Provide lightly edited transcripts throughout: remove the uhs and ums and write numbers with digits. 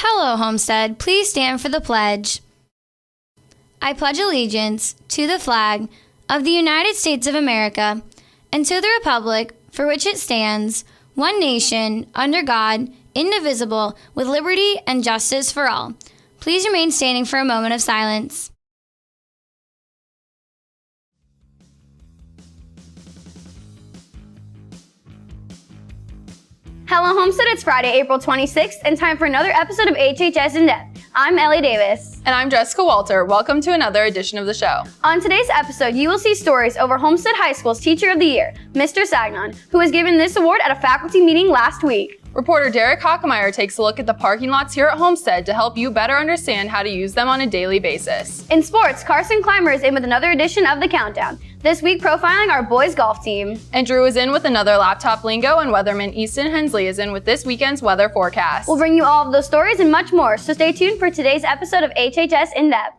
Hello, Homestead. Please stand for the pledge. I pledge allegiance to the flag of the United States of America and to the republic for which it stands, one nation, under God, indivisible, with liberty and justice for all. Please remain standing for a moment of silence. Hello, Homestead. It's Friday, April 26th, and time for another episode of HHS In Depth. I'm Ellie Davis. And I'm Jessica Walter. Welcome to another edition of the show. On today's episode, you will see stories over Homestead High School's Teacher of the Year, Mr. Sagnon, who was given this award at a faculty meeting last week. Reporter Derek Hockemeyer takes a look at the parking lots here at Homestead to help you better understand how to use them on a daily basis. In sports, Carson Clymer is in with another edition of The Countdown, this week profiling our boys golf team. And Drew is in with another laptop lingo, and weatherman Easton Hensley is in with this weekend's weather forecast. We'll bring you all of those stories and much more, so stay tuned for today's episode of HHS In Depth.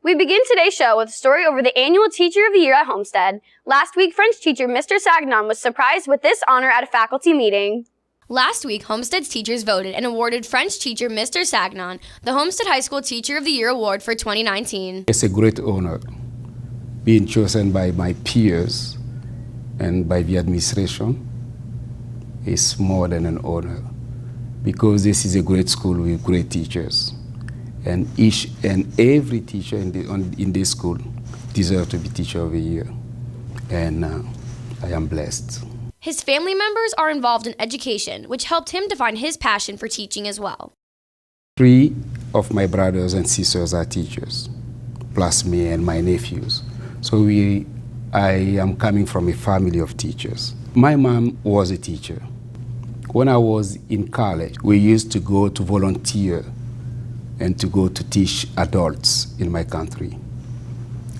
We begin today's show with a story over the annual Teacher of the Year at Homestead. Last week, French teacher Mr. Sagnon was surprised with this honor at a faculty meeting. Last week, Homestead's teachers voted and awarded French teacher Mr. Sagnon the Homestead High School Teacher of the Year Award for 2019. It's a great honor being chosen by my peers and by the administration. It's more than an honor because this is a great school with great teachers. And each and every teacher in this school deserves to be Teacher of the Year. And I am blessed. His family members are involved in education, which helped him define his passion for teaching as well. 3 of my brothers and sisters are teachers, plus me and my nephews. So I am coming from a family of teachers. My mom was a teacher. When I was in college, we used to go to volunteer and to go to teach adults in my country.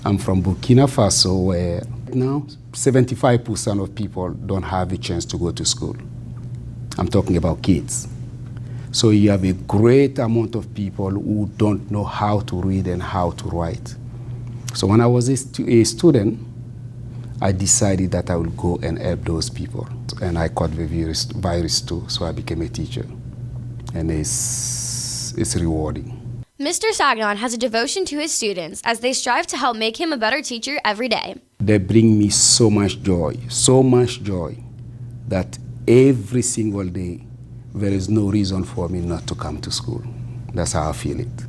I'm from Burkina Faso, where now 75% of people don't have a chance to go to school. I'm talking about kids. So you have a great amount of people who don't know how to read and how to write. So when I was a student, I decided that I would go and help those people. And I caught the virus too, so I became a teacher. And it's rewarding. Mr. Sagnon has a devotion to his students as they strive to help make him a better teacher every day. They bring me so much joy that every single day there is no reason for me not to come to school. That's how I feel it.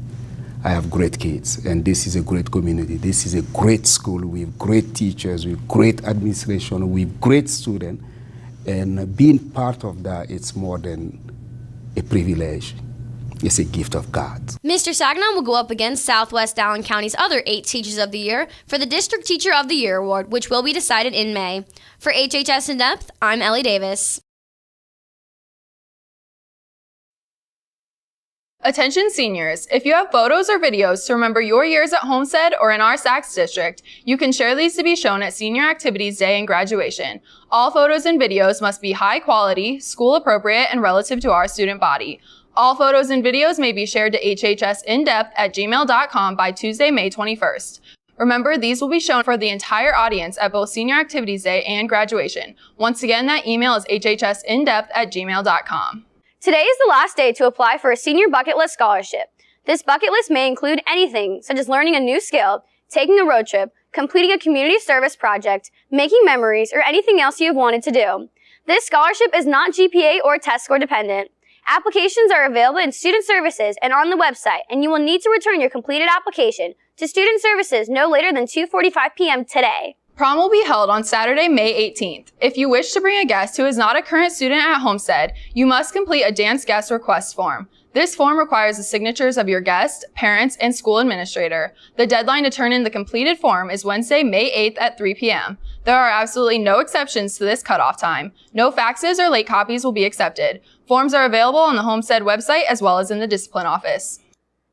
I have great kids, and this is a great community. This is a great school with great teachers, with great administration, with great students. And being part of that, it's more than a privilege. It's a gift of God. Mr. Sagnon will go up against Southwest Allen County's other 8 Teachers of the Year for the District Teacher of the Year Award, which will be decided in May. For HHS In Depth, I'm Ellie Davis. Attention seniors, if you have photos or videos to remember your years at Homestead or in our Saks district, you can share these to be shown at Senior Activities Day and graduation. All photos and videos must be high quality, school appropriate, and relative to our student body. All photos and videos may be shared to hhsindepth@gmail.com by Tuesday, May 21st. Remember, these will be shown for the entire audience at both Senior Activities Day and graduation. Once again, that email is hhsindepth@gmail.com. Today is the last day to apply for a senior bucket list scholarship. This bucket list may include anything, such as learning a new skill, taking a road trip, completing a community service project, making memories, or anything else you have wanted to do. This scholarship is not GPA or test score dependent. Applications are available in Student Services and on the website, and you will need to return your completed application to Student Services no later than 2:45 p.m. today. Prom will be held on Saturday, May 18th. If you wish to bring a guest who is not a current student at Homestead, you must complete a dance guest request form. This form requires the signatures of your guest, parents, and school administrator. The deadline to turn in the completed form is Wednesday, May 8th at 3 p.m. There are absolutely no exceptions to this cutoff time. No faxes or late copies will be accepted. Forms are available on the Homestead website as well as in the discipline office.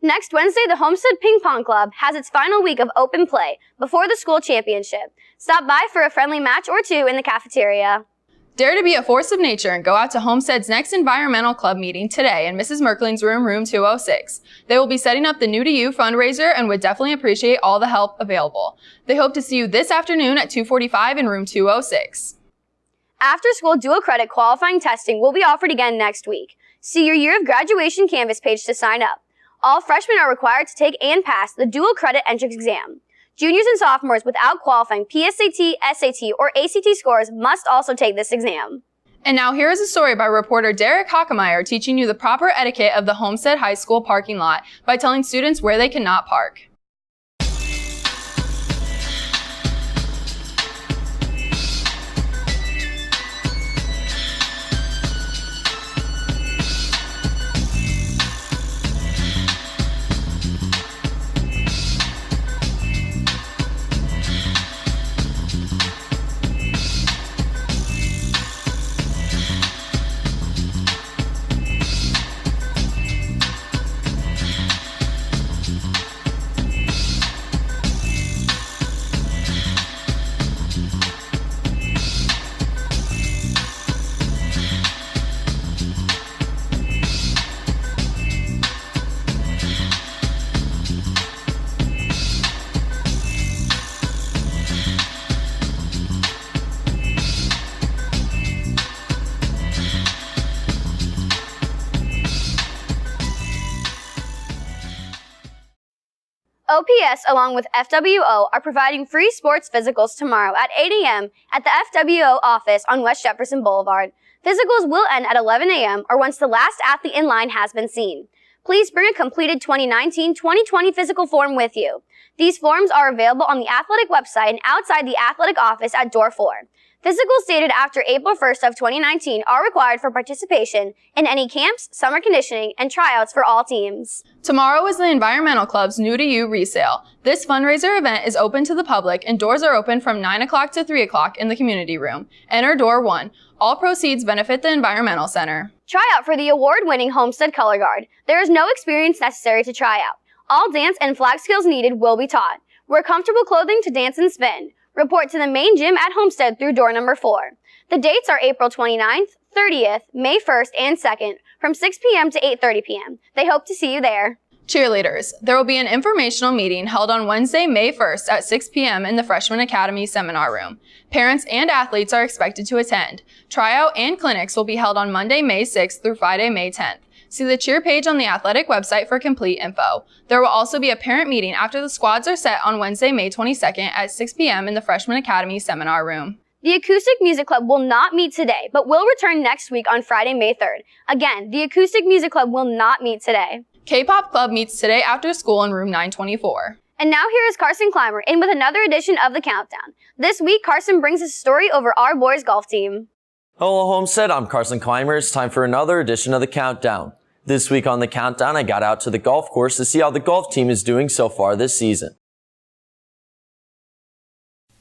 Next Wednesday, the Homestead Ping Pong Club has its final week of open play before the school championship. Stop by for a friendly match or two in the cafeteria. Dare to be a force of nature and go out to Homestead's next environmental club meeting today in Mrs. Merkling's room 206. They will be setting up the New to You fundraiser and would definitely appreciate all the help available. They hope to see you this afternoon at 2:45 in room 206. After-school dual credit qualifying testing will be offered again next week. See your Year of Graduation Canvas page to sign up. All freshmen are required to take and pass the dual credit entrance exam. Juniors and sophomores without qualifying PSAT, SAT, or ACT scores must also take this exam. And now here is a story by reporter Derek Hockemeyer teaching you the proper etiquette of the Homestead High School parking lot by telling students where they cannot park. OPS along with FWO are providing free sports physicals tomorrow at 8 a.m. at the FWO office on West Jefferson Boulevard. Physicals will end at 11 a.m. or once the last athlete in line has been seen. Please bring a completed 2019-2020 physical form with you. These forms are available on the athletic website and outside the athletic office at door 4. Physicals dated after April 1st of 2019 are required for participation in any camps, summer conditioning, and tryouts for all teams. Tomorrow is the Environmental Club's New to You resale. This fundraiser event is open to the public and doors are open from 9 o'clock to 3 o'clock in the community room. Enter door 1. All proceeds benefit the Environmental Center. Try out for the award-winning Homestead Color Guard. There is no experience necessary to try out. All dance and flag skills needed will be taught. Wear comfortable clothing to dance and spin. Report to the main gym at Homestead through door number 4. The dates are April 29th, 30th, May 1st, and 2nd from 6 p.m. to 8:30 p.m. They hope to see you there. Cheerleaders. There will be an informational meeting held on Wednesday, May 1st at 6 p.m. in the Freshman Academy seminar room. Parents and athletes are expected to attend. Tryout and clinics will be held on Monday, May 6th through Friday, May 10th. See the cheer page on the athletic website for complete info. There will also be a parent meeting after the squads are set on Wednesday, May 22nd at 6 p.m. in the Freshman Academy seminar room. The Acoustic Music Club will not meet today, but will return next week on Friday, May 3rd. Again, the Acoustic Music Club will not meet today. K-Pop Club meets today after school in room 924. And now here is Carson Clymer in with another edition of The Countdown. This week, Carson brings us a story over our boys golf team. Hello Homestead, I'm Carson Clymer. It's time for another edition of The Countdown. This week on The Countdown, I got out to the golf course to see how the golf team is doing so far this season.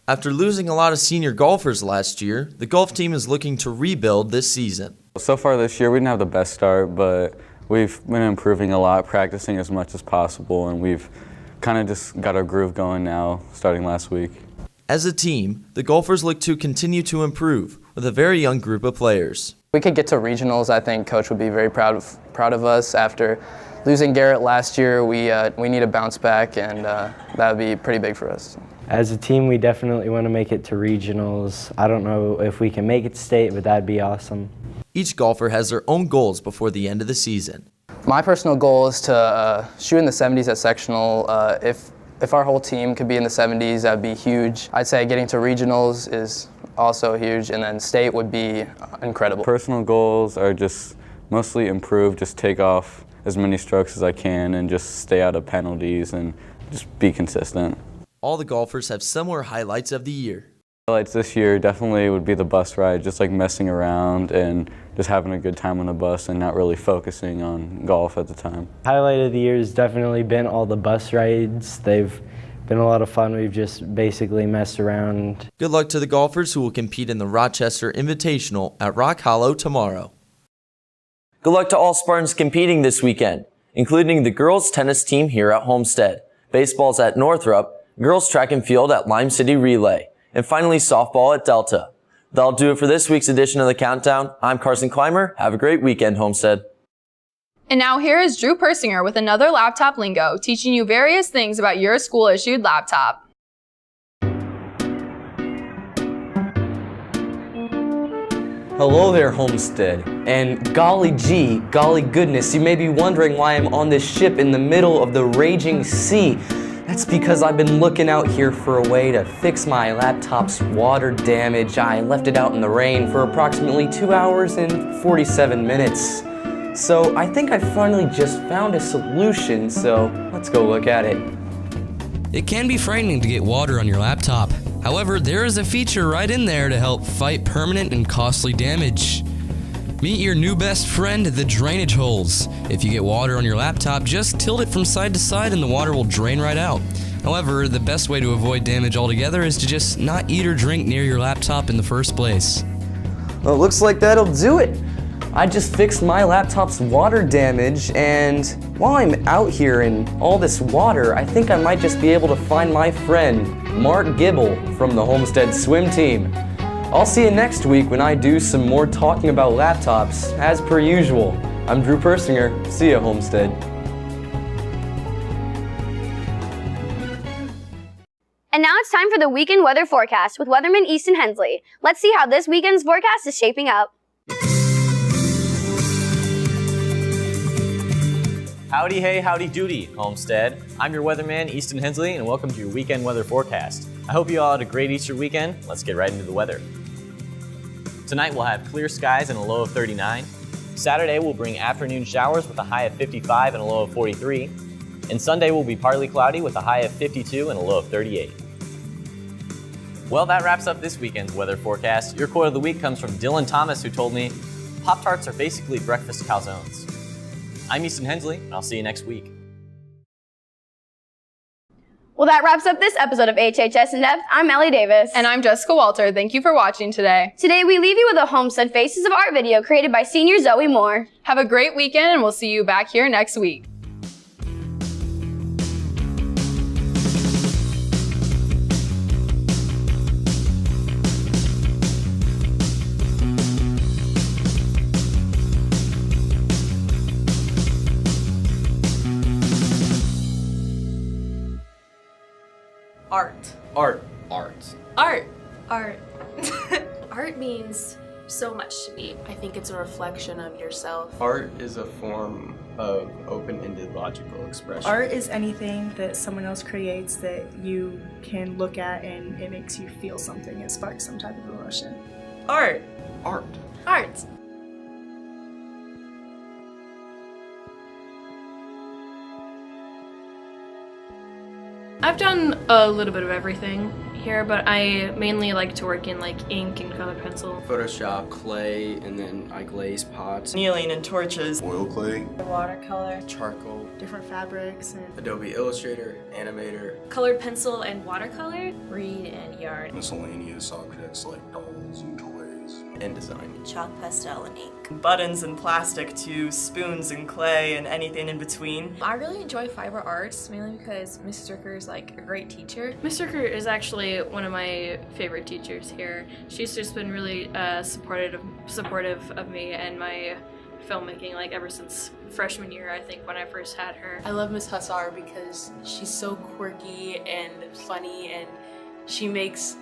After losing a lot of senior golfers last year, the golf team is looking to rebuild this season. So far this year, we didn't have the best start, but we've been improving a lot, practicing as much as possible, and we've kind of just got our groove going now, starting last week. As a team, the golfers look to continue to improve with a very young group of players. We could get to regionals. I think Coach would be very proud of us. After losing Garrett last year, we need a bounce back, and that would be pretty big for us. As a team, we definitely want to make it to regionals. I don't know if we can make it to state, but that'd be awesome. Each golfer has their own goals before the end of the season. My personal goal is to shoot in the 70s at sectional. If our whole team could be in the 70s, that'd be huge. I'd say getting to regionals is also huge, and then state would be incredible. Personal goals are just mostly improve, just take off as many strokes as I can and just stay out of penalties and just be consistent. All the golfers have similar highlights of the year. Highlights this year definitely would be the bus ride, just like messing around and just having a good time on the bus and not really focusing on golf at the time. Highlight of the year has definitely been all the bus rides. They've been a lot of fun. We've just basically messed around. Good luck to the golfers who will compete in the Rochester Invitational at Rock Hollow tomorrow. Good luck to all Spartans competing this weekend, including the girls tennis team here at Homestead, baseball's at Northrop, girls track and field at Lime City Relay, and finally softball at Delta. That'll do it for this week's edition of The Countdown. I'm Carson Clymer. Have a great weekend, Homestead. And now here is Drew Persinger with another Laptop Lingo, teaching you various things about your school-issued laptop. Hello there, Homestead. And golly gee, golly goodness, you may be wondering why I'm on this ship in the middle of the raging sea. That's because I've been looking out here for a way to fix my laptop's water damage. I left it out in the rain for approximately 2 hours and 47 minutes. So I think I finally just found a solution, so let's go look at it. It can be frightening to get water on your laptop. However, there is a feature right in there to help fight permanent and costly damage. Meet your new best friend, the drainage holes. If you get water on your laptop, just tilt it from side to side and the water will drain right out. However, the best way to avoid damage altogether is to just not eat or drink near your laptop in the first place. Well, it looks like that'll do it. I just fixed my laptop's water damage, and while I'm out here in all this water, I think I might just be able to find my friend, Mark Gibble from the Homestead swim team. I'll see you next week when I do some more talking about laptops, as per usual. I'm Drew Persinger. See ya, Homestead. And now it's time for the weekend weather forecast with weatherman Easton Hensley. Let's see how this weekend's forecast is shaping up. Howdy hey, howdy doody, Homestead. I'm your weatherman, Easton Hensley, and welcome to your weekend weather forecast. I hope you all had a great Easter weekend. Let's get right into the weather. Tonight we'll have clear skies and a low of 39. Saturday will bring afternoon showers with a high of 55 and a low of 43. And Sunday will be partly cloudy with a high of 52 and a low of 38. Well, that wraps up this weekend's weather forecast. Your quote of the week comes from Dylan Thomas, who told me, "Pop-Tarts are basically breakfast calzones." I'm Easton Hensley, and I'll see you next week. Well, that wraps up this episode of HHS In Depth. I'm Ellie Davis. And I'm Jessica Walter. Thank you for watching today. Today, we leave you with a Homestead Faces of Art video created by senior Zoe Moore. Have a great weekend, and we'll see you back here next week. Art. Art. Art. Art. Art. Art means so much to me. I think it's a reflection of yourself. Art is a form of open-ended logical expression. Art is anything that someone else creates that you can look at and it makes you feel something. It sparks some type of emotion. Art. Art. Art. I've done a little bit of everything here, but I mainly like to work in like ink and colored pencil. Photoshop, clay, and then I glaze pots. Kneeling and torches. Oil clay. Watercolor. Charcoal. Different fabrics. And Adobe Illustrator, Animator. Colored pencil and watercolor. Reed and yarn. Miscellaneous objects like dolls and toys. And design. Chalk, pastel, and ink. Buttons and plastic to spoons and clay and anything in between. I really enjoy fiber arts, mainly because Mrs. Stricker is like a great teacher. Mrs. Stricker is actually one of my favorite teachers here. She's just been really supportive of me and my filmmaking, like ever since freshman year, I think, when I first had her. I love Miss Hussar because she's so quirky and funny, and she makes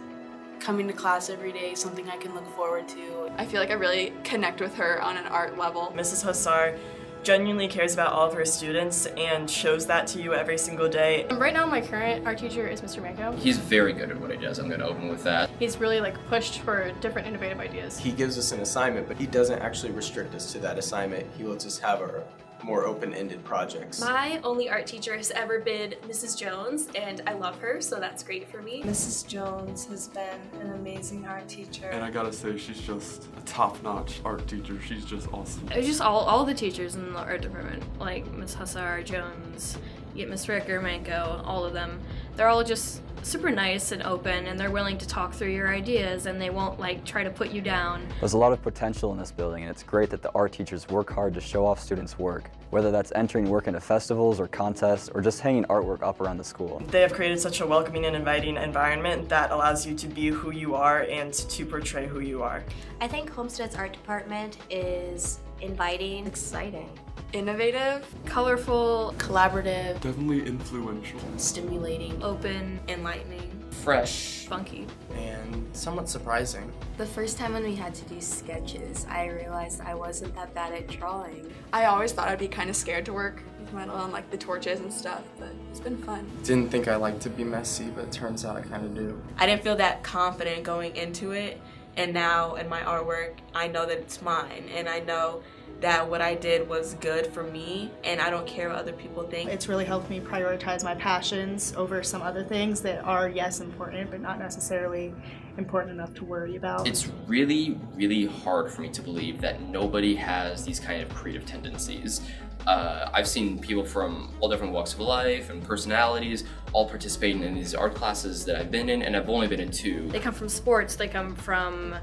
coming to class every day something I can look forward to. I feel like I really connect with her on an art level. Mrs. Hussar genuinely cares about all of her students and shows that to you every single day. Right now, my current art teacher is Mr. Manko. He's very good at what he does. I'm going to open with that. He's really like pushed for different innovative ideas. He gives us an assignment, but he doesn't actually restrict us to that assignment. He lets us have our more open-ended projects. My only art teacher has ever been Mrs. Jones, and I love her, so that's great for me. Mrs. Jones has been an amazing art teacher. And I gotta say, she's just a top-notch art teacher. She's just awesome. It's just all the teachers in the art department, like Miss Hussar, Jones, you get Miss Ricker, Manko, all of them. They're all just super nice and open, and they're willing to talk through your ideas, and they won't like try to put you down. There's a lot of potential in this building, and it's great that the art teachers work hard to show off students' work, whether that's entering work into festivals or contests or just hanging artwork up around the school. They have created such a welcoming and inviting environment that allows you to be who you are and to portray who you are. I think Homestead's art department is inviting, exciting, innovative, colorful, collaborative, definitely influential, stimulating, open, enlightening, fresh, funky, and somewhat surprising. The first time when we had to do sketches, I realized I wasn't that bad at drawing. I always thought I'd be kind of scared to work with metal and like the torches and stuff, but it's been fun. Didn't think I liked to be messy, but it turns out I kind of do. I didn't feel that confident going into it, and now in my artwork, I know that it's mine, and I know that what I did was good for me, and I don't care what other people think. It's really helped me prioritize my passions over some other things that are, yes, important, but not necessarily important enough to worry about. It's really, really hard for me to believe that nobody has these kind of creative tendencies. I've seen people from all different walks of life and personalities all participating in these art classes that I've been in, and I've only been in 2. They come from sports, they come from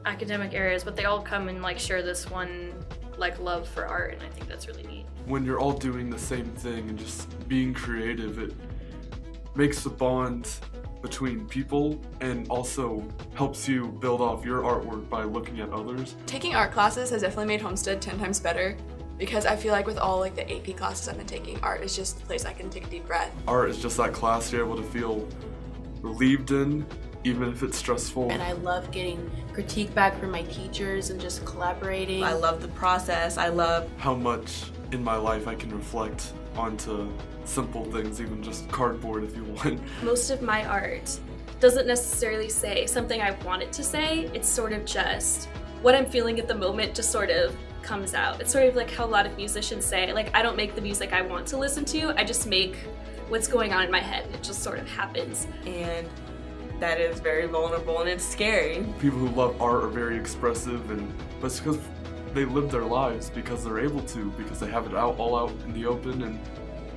academic areas, but they all come and like share this one like love for art, and I think that's really neat. When you're all doing the same thing and just being creative, it makes the bond between people and also helps you build off your artwork by looking at others. Taking art classes has definitely made Homestead 10 times better, because I feel like with all like the AP classes I've been taking, art is just the place I can take a deep breath. Art is just that class you're able to feel relieved in, even if it's stressful. And I love getting critique back from my teachers and just collaborating. I love the process. I love how much in my life I can reflect onto simple things, even just cardboard if you want. Most of my art doesn't necessarily say something I want it to say. It's sort of just what I'm feeling at the moment just sort of comes out. It's sort of like how a lot of musicians say, like, I don't make the music I want to listen to, I just make what's going on in my head. It just sort of happens. And that is very vulnerable and it's scary. People who love art are very expressive, but it's because they live their lives because they're able to, because they have it all out in the open, and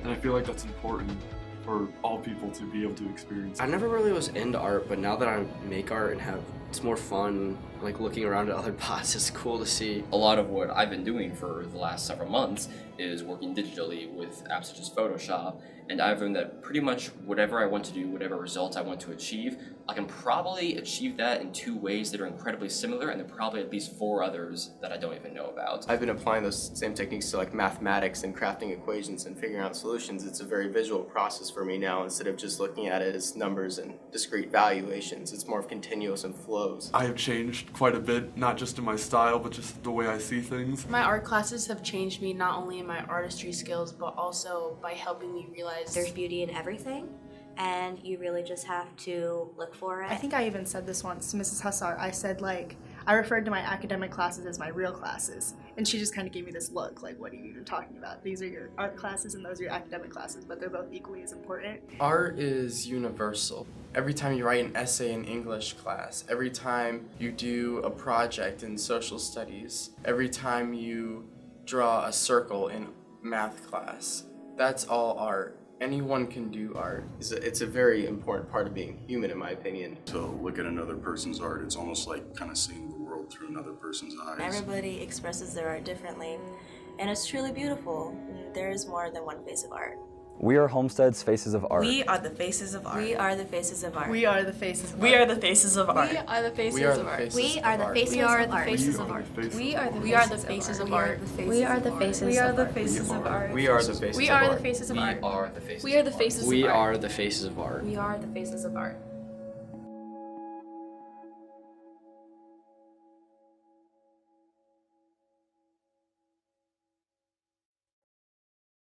I feel like that's important for all people to be able to experience. I never really was into art, but now that I make art and it's more fun, like looking around at other pots, it's cool to see. A lot of what I've been doing for the last several months is working digitally with apps such as Photoshop, and I've learned that pretty much whatever I want to do, whatever results I want to achieve, I can probably achieve that in 2 ways that are incredibly similar, and there are probably at least 4 others that I don't even know about. I've been applying those same techniques to like mathematics and crafting equations and figuring out solutions. It's a very visual process for me now, instead of just looking at it as numbers and discrete valuations. It's more of continuous and flows. I have changed quite a bit, not just in my style, but just the way I see things. My art classes have changed me not only in my artistry skills, but also by helping me realize there's beauty in everything, and you really just have to look for it. I think I even said this once to Mrs. Hussar. I said, like, I referred to my academic classes as my real classes, and she just kind of gave me this look, like, what are you even talking about? These are your art classes and those are your academic classes, but they're both equally as important. Art is universal. Every time you write an essay in English class, every time you do a project in social studies, every time you draw a circle in math class, that's all art. Anyone can do art. It's a very important part of being human, in my opinion. To look at another person's art, it's almost like kind of seeing the world through another person's eyes. Everybody expresses their art differently, and it's truly beautiful. There is more than one face of art. We are Homestead's Faces of Art. We are the faces of art. We are the faces of art. We are the faces of art. We are the faces of art. We are the faces of art. We are the faces of art. We are the faces of art. We are the faces of art. We are the faces of art. We are the faces of art. We are the faces of art. We are the faces of art. We are the faces of art. We are the faces of art.